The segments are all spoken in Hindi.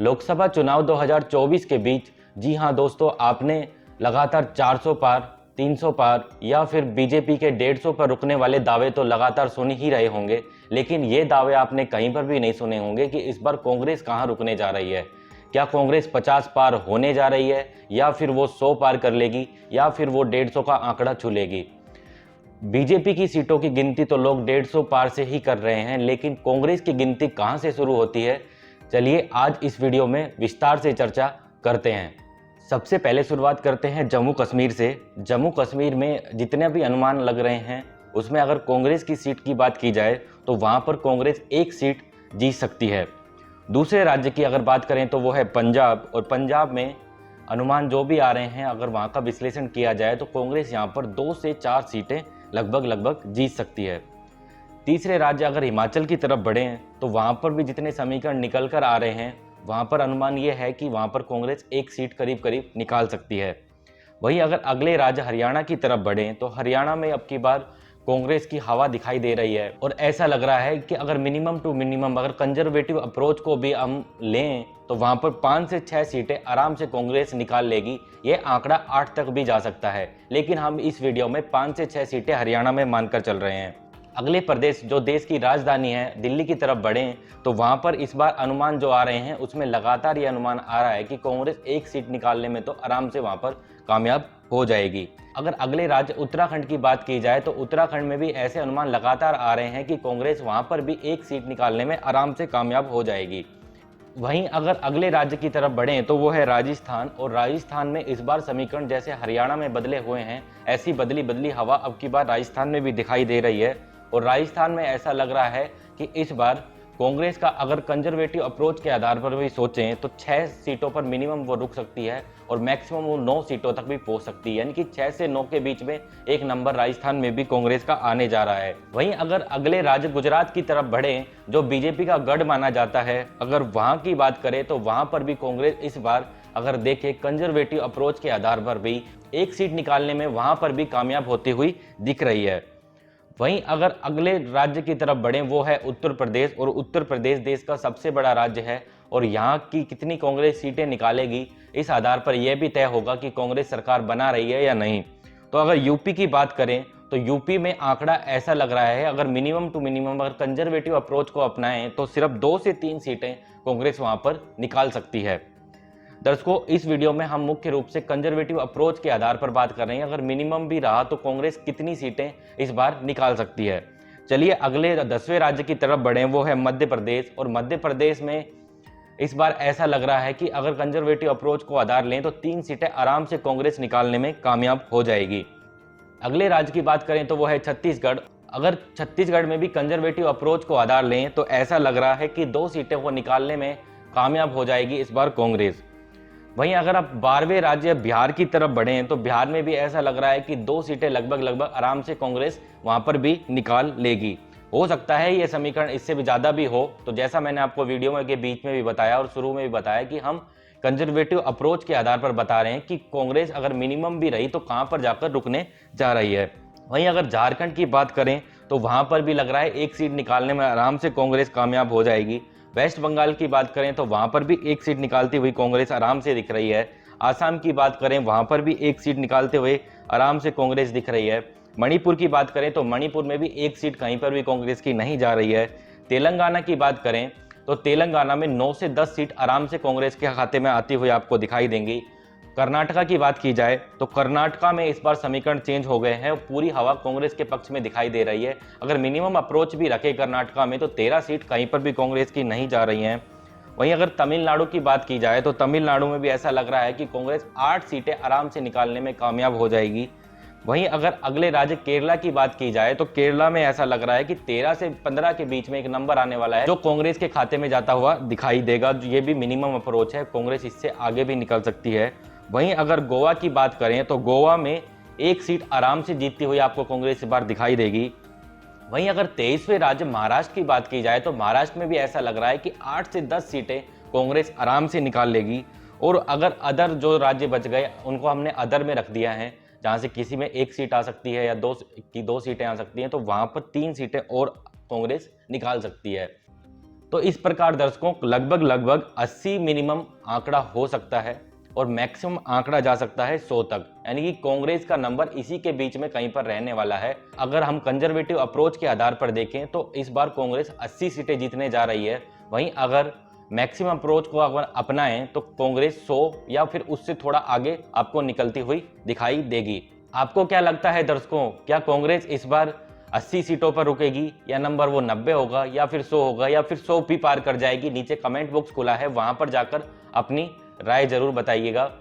लोकसभा चुनाव 2024 के बीच, जी हां दोस्तों, आपने लगातार 400 पार, 300 पार या फिर बीजेपी के 150 पर रुकने वाले दावे तो लगातार सुन ही रहे होंगे, लेकिन ये दावे आपने कहीं पर भी नहीं सुने होंगे कि इस बार कांग्रेस कहां रुकने जा रही है। क्या कांग्रेस 50 पार होने जा रही है, या फिर वो 100 पार कर लेगी, या फिर वो 150 का आंकड़ा छू लेगी। बीजेपी की सीटों की गिनती तो लोग 150 पार से ही कर रहे हैं, लेकिन कांग्रेस की गिनती कहां से शुरू होती है, चलिए आज इस वीडियो में विस्तार से चर्चा करते हैं। सबसे पहले शुरुआत करते हैं जम्मू कश्मीर से। जम्मू कश्मीर में जितने भी अनुमान लग रहे हैं, उसमें अगर कांग्रेस की सीट की बात की जाए तो वहां पर कांग्रेस एक सीट जीत सकती है। दूसरे राज्य की अगर बात करें तो वो है पंजाब, और पंजाब में अनुमान जो भी आ रहे हैं, अगर वहां का विश्लेषण किया जाए तो कांग्रेस यहां पर 2 से 4 सीटें लगभग जीत सकती है। तीसरे राज्य अगर हिमाचल की तरफ बढ़ें तो वहां पर भी जितने समीकरण निकल कर आ रहे हैं, वहां पर अनुमान यह है कि वहां पर कांग्रेस एक सीट करीब निकाल सकती है। वहीं अगर अगले राज्य हरियाणा की तरफ बढ़ें तो हरियाणा में अब की बार कांग्रेस की हवा दिखाई दे रही है, और ऐसा लग रहा है कि अगर मिनिमम टू मिनिमम अगर कंजर्वेटिव अप्रोच को भी हम लें तो वहां पर 5 से 6 सीटें आराम से कांग्रेस निकाल लेगी। यह आंकड़ा 8 तक भी जा सकता है, लेकिन हम इस वीडियो में 5 से 6 सीटें हरियाणा में मानकर चल रहे हैं। अगले प्रदेश जो देश की राजधानी है दिल्ली की तरफ बढ़ें तो वहां पर इस बार अनुमान जो आ रहे हैं उसमें लगातार ये अनुमान आ रहा है कि कांग्रेस एक सीट निकालने में तो आराम से वहां पर कामयाब हो जाएगी। अगर अगले राज्य उत्तराखंड की बात की जाए तो उत्तराखंड में भी ऐसे अनुमान लगातार आ रहे हैं कि कांग्रेस वहां पर भी एक सीट निकालने में आराम से कामयाब हो जाएगी। वहीं अगर अगले राज्य की तरफ बढ़ें तो वो है राजस्थान, और राजस्थान में इस बार समीकरण जैसे हरियाणा में बदले हुए हैं, ऐसी बदली हवा अब की बार राजस्थान में भी दिखाई दे रही है। और राजस्थान में ऐसा लग रहा है कि इस बार कांग्रेस का अगर कंजर्वेटिव अप्रोच के आधार पर भी सोचें तो 6 सीटों पर मिनिमम वो रुक सकती है, और मैक्सिमम वो 9 सीटों तक भी पहुंच सकती है, यानी कि 6 से 9 के बीच में एक नंबर राजस्थान में भी कांग्रेस का आने जा रहा है। वहीं अगर अगले राज्य गुजरात की तरफ बढ़े, जो बीजेपी का गढ़ माना जाता है, अगर वहां की बात करें तो वहां पर भी कांग्रेस इस बार अगर देखें कंजर्वेटिव अप्रोच के आधार पर भी एक सीट निकालने में वहां पर भी कामयाब होती हुई दिख रही है। वहीं अगर अगले राज्य की तरफ बढ़ें वो है उत्तर प्रदेश, और उत्तर प्रदेश देश का सबसे बड़ा राज्य है, और यहाँ की कितनी कांग्रेस सीटें निकालेगी इस आधार पर यह भी तय होगा कि कांग्रेस सरकार बना रही है या नहीं। तो अगर यूपी की बात करें तो यूपी में आंकड़ा ऐसा लग रहा है, अगर मिनिमम टू मिनिमम अगर कंजर्वेटिव अप्रोच को अपनाएं तो सिर्फ 2 से 3 सीटें कांग्रेस वहां पर निकाल सकती है। दर्शकों, इस वीडियो में हम मुख्य रूप से कंजर्वेटिव अप्रोच के आधार पर बात कर रहे हैं। अगर मिनिमम भी रहा तो कांग्रेस कितनी सीटें इस बार निकाल सकती है। चलिए अगले 10वें राज्य की तरफ बढ़े, वो है मध्य प्रदेश, और मध्य प्रदेश में इस बार ऐसा लग रहा है कि अगर कंजर्वेटिव अप्रोच को आधार लें तो 3 सीटें आराम से कांग्रेस निकालने में कामयाब हो जाएगी। अगले राज्य की बात करें तो वो है छत्तीसगढ़। अगर छत्तीसगढ़ में भी कंजर्वेटिव अप्रोच को आधार लें तो ऐसा लग रहा है कि 2 सीटें वो निकालने में कामयाब हो जाएगी इस बार कांग्रेस। वहीं अगर आप 12वें राज्य बिहार की तरफ बढ़ें तो बिहार में भी ऐसा लग रहा है कि 2 सीटें लगभग आराम से कांग्रेस वहां पर भी निकाल लेगी। हो सकता है ये समीकरण इससे भी ज्यादा भी हो, तो जैसा मैंने आपको वीडियो में के बीच में भी बताया और शुरू में भी बताया कि हम कंजर्वेटिव अप्रोच के आधार पर बता रहे हैं कि कांग्रेस अगर मिनिमम भी रही तो कहां पर जाकर रुकने जा रही है। वहीं अगर झारखंड की बात करें तो वहां पर भी लग रहा है एक सीट निकालने में आराम से कांग्रेस कामयाब हो जाएगी। वेस्ट बंगाल की बात करें तो वहां पर भी एक सीट निकालती हुई कांग्रेस आराम से दिख रही है। आसाम की बात करें वहां पर भी एक सीट निकालते हुए आराम से कांग्रेस दिख रही है। मणिपुर की बात करें तो मणिपुर में भी एक सीट कहीं पर भी कांग्रेस की नहीं जा रही है। तेलंगाना की बात करें तो तेलंगाना में 9 से 10 सीट आराम से कांग्रेस के खाते में आती हुई आपको दिखाई देंगी। कर्नाटका की बात की जाए तो कर्नाटका में इस बार समीकरण चेंज हो गए हैं और पूरी हवा कांग्रेस के पक्ष में दिखाई दे रही है। अगर मिनिमम अप्रोच भी रखे कर्नाटका में तो 13 सीट कहीं पर भी कांग्रेस की नहीं जा रही हैं। वहीं अगर तमिलनाडु की बात की जाए तो तमिलनाडु में भी ऐसा लग रहा है कि कांग्रेस 8 सीटें आराम से निकालने में कामयाब हो जाएगी। वहीं अगर अगले राज्य केरला की बात की जाए तो केरला में ऐसा लग रहा है कि 13 से 15 के बीच में एक नंबर आने वाला है जो कांग्रेस के खाते में जाता हुआ दिखाई देगा। ये भी मिनिमम अप्रोच है, कांग्रेस इससे आगे भी निकल सकती है। वहीं अगर गोवा की बात करें तो गोवा में एक सीट आराम से जीतती हुई आपको कांग्रेस इस बार दिखाई देगी। वहीं अगर 23वें राज्य महाराष्ट्र की बात की जाए तो महाराष्ट्र में भी ऐसा लग रहा है कि 8 से 10 सीटें कांग्रेस आराम से निकाल लेगी। और अगर अदर जो राज्य बच गए उनको हमने अदर में रख दिया है, जहां से किसी में एक सीट आ सकती है या दो सीटें आ सकती हैं, तो वहां पर 3 सीटें और कांग्रेस निकाल सकती है। तो इस प्रकार दर्शकों लगभग 80 मिनिमम आंकड़ा हो सकता है और मैक्सिमम आंकड़ा जा सकता है 100 तक, यानी कि कांग्रेस का नंबर इसी के बीच में कहीं पर रहने वाला है। अगर हम कंजर्वेटिव अप्रोच के आधार पर देखें तो इस बार कांग्रेस 80 सीटें जीतने जा रही है। वहीं अगर मैक्सिमम अप्रोच को अगर अपनाएं तो कांग्रेस 100 या फिर उससे थोड़ा आगे आपको निकलती हुई दिखाई देगी। आपको क्या लगता है दर्शकों, क्या कांग्रेस इस बार 80 सीटों पर रुकेगी या नंबर वो 90 होगा या फिर 100 होगा या फिर 100 भी पार कर जाएगी? नीचे कमेंट बॉक्स खुला है, वहां पर जाकर अपनी राय जरूर बताइएगा।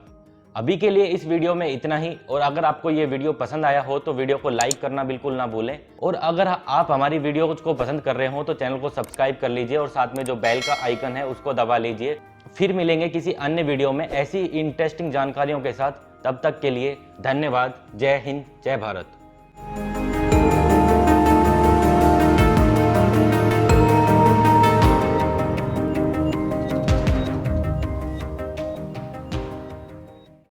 अभी के लिए इस वीडियो में इतना ही, और अगर आपको ये वीडियो पसंद आया हो तो वीडियो को लाइक करना बिल्कुल ना भूलें, और अगर आप हमारी वीडियो को पसंद कर रहे हो तो चैनल को सब्सक्राइब कर लीजिए और साथ में जो बेल का आइकन है उसको दबा लीजिए। फिर मिलेंगे किसी अन्य वीडियो में ऐसी इंटरेस्टिंग जानकारियों के साथ। तब तक के लिए धन्यवाद। जय हिंद, जय भारत।